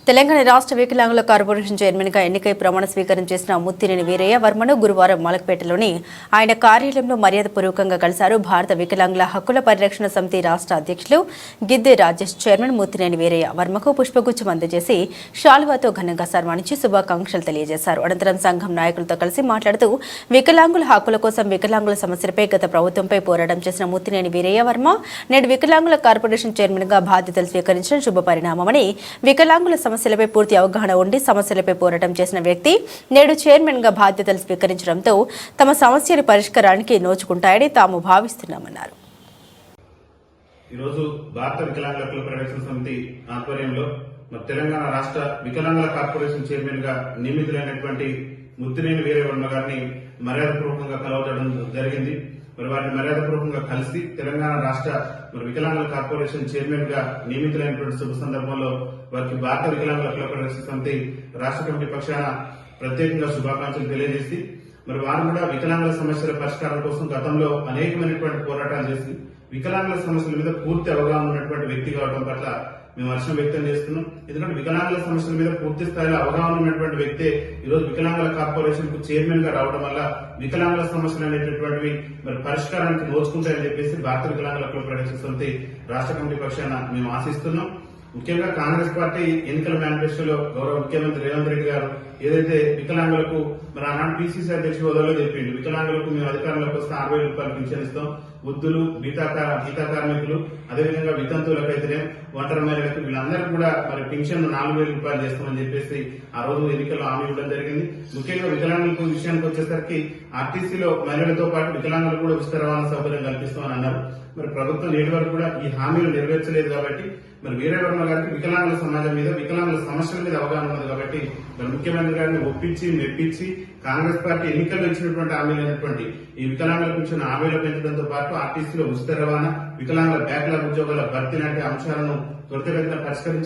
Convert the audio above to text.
తెలంగాణ రాష్ట్ర వికలాంగుల corporation chairman గా ఎన్నికై ప్రమాణ స్వీకారం చేసిన ముత్తినేని వీరయ్య వర్మను గురువారం మలక్పేటలోని ఆయన కార్యాలయంలో మర్యాదపూర్వకంగా కలిశారు. భారత వికలాంగుల హక్కుల పరిరక్షణ సమితి రాష్ట్ర అధ్యక్షులు గిద్దె రాజేష్ చైర్మన్ ముత్తినేని వీరయ్య వర్మకు పుష్పగుచ్చం అందజేసి శాలువాతో ఘనంగా సన్మానించి శుభాకాంక్షలు తెలియజేశారు. అనంతరం సంఘం నాయకులతో కలిసి మాట్లాడుతూ వికలాంగుల హక్కుల కోసం వికలాంగుల సమస్యలపై గత ప్రభుత్వంపై పోరాటం చేసిన ముత్తినేని వీరయ్య వర్మ నేడు వికలాంగుల కార్పొరేషన్ చైర్మన్ గా బాధ్యతలు స్వీకరించడం శుభపరిణామమని, వికలాంగుల సమస్యలపై పూర్తి అవగాహన ఉండి సమస్యలపై పోరాటం చేసిన వ్యక్తి నేడు చైర్మన్ గా బాధ్యతలు స్వీకరించడంతో తమ సమస్యల పరిష్కారానికి నోచుకుంటాయని తాము భావిస్తున్నామన్నారు. ఈరోజు భారత వికలాంగుల హక్కుల పరిరక్షణ సమితి ఆధ్వర్యంలో తెలంగాణ రాష్ట్ర వికలాంగుల కార్పొరేషన్ చైర్మన్ గా నియమితులైనటువంటి ముత్తినేని వీరయ్య వర్మ గారిని మర్యాదపూర్వకంగా కలవడం జరిగింది. వారిని మర్యాదపూర్వకంగా కలిసి తెలంగాణ రాష్ట్ర వికలాంగుల కార్పొరేషన్ చైర్మన్ గా నియమితులైనటువంటి శుభ సందర్భంలో వారికి భారత వికలాంగుల హక్కుల పరిరక్షణ సమితి రాష్ట్ర కమిటీ పక్షాన ప్రత్యేకంగా శుభాకాంక్షలు తెలియజేసి వారు కూడా వికలాంగుల సమస్యల పరిష్కారం కోసం గతంలో అనేకమైనటువంటి పోరాటాలు చేసి వికలాంగుల సమస్యల మీద పూర్తి అవగాహన ఉన్నటువంటి వ్యక్తి కావడం పట్ల మేము హర్షం వ్యక్తం చేస్తున్నాం. ఎందుకంటే వికలాంగుల సమస్యల మీద పూర్తి స్థాయిలో అవగాహన ఉన్నటువంటి వ్యక్తే ఈరోజు వికలాంగుల కార్పొరేషన్ కు చైర్మన్ గా రావడం వల్ల వికలాంగుల సమస్యలు అనేటటువంటివి పరిష్కారానికి నోచుకుంటాయని చెప్పేసి భారత వికలాంగుల హక్కుల పరిరక్షణ సమితి రాష్ట్ర కమిటీ పక్షాన మేము ఆశిస్తున్నాం. ముఖ్యంగా కాంగ్రెస్ పార్టీ ఎన్నికల మేనిఫెస్టోలో గౌరవ ముఖ్యమంత్రి రేవంత్ రెడ్డి గారు ఏదైతే వికలాంగులకు ఆనాడు పిసిసి అధ్యక్ష హోదాలో చెప్పిండు, వికలాంగులకు మేము అధికారంలోకి వస్తే 60,000 రూపాయలు పింఛన్ ఇస్తాం, వృద్ధులు, గీతా కార్మికులు, అదేవిధంగా వితంతువులకు అయితే ఒంటరి మహిళలకు వీళ్ళందరికీ కూడా పింఛన్ 4,000 రూపాయలు చేస్తామని చెప్పేసి ఆ రోజు ఎన్నికల్లో హామీ ఇవ్వడం జరిగింది. ముఖ్యంగా వికలాంగులకు విషయానికి వచ్చేసరికి ఆర్టీసీలో మహిళలతో పాటు వికలాంగులు కూడా ఉచిత రవాణా సౌకర్యం కల్పిస్తామని అన్నారు. ప్రభుత్వం నేటి వరకు కూడా ఈ హామీలు నెరవేర్చలేదు కాబట్టి వీరయ్య వర్మ గారికి వికలాంగుల సమాజం మీద, వికలాంగుల సమస్యల మీద అవగాహన ఉంది కాబట్టి ముఖ్యమంత్రి గారిని ఒప్పించి మెప్పించి కాంగ్రెస్ పార్టీ ఎన్నికల్లో ఇచ్చినటువంటి హామీలైనటువంటి ఈ వికలాంగుల పింఛన్ 50,000 పెంచడంతో పాటు ఆర్టీసీలో ఉచిత రవాణా, వికలాంగుల బ్యాక్లాగ్ ఉద్యోగాల భర్తీ లాంటి అంశాలను త్వరితగతిన పరిష్కరించే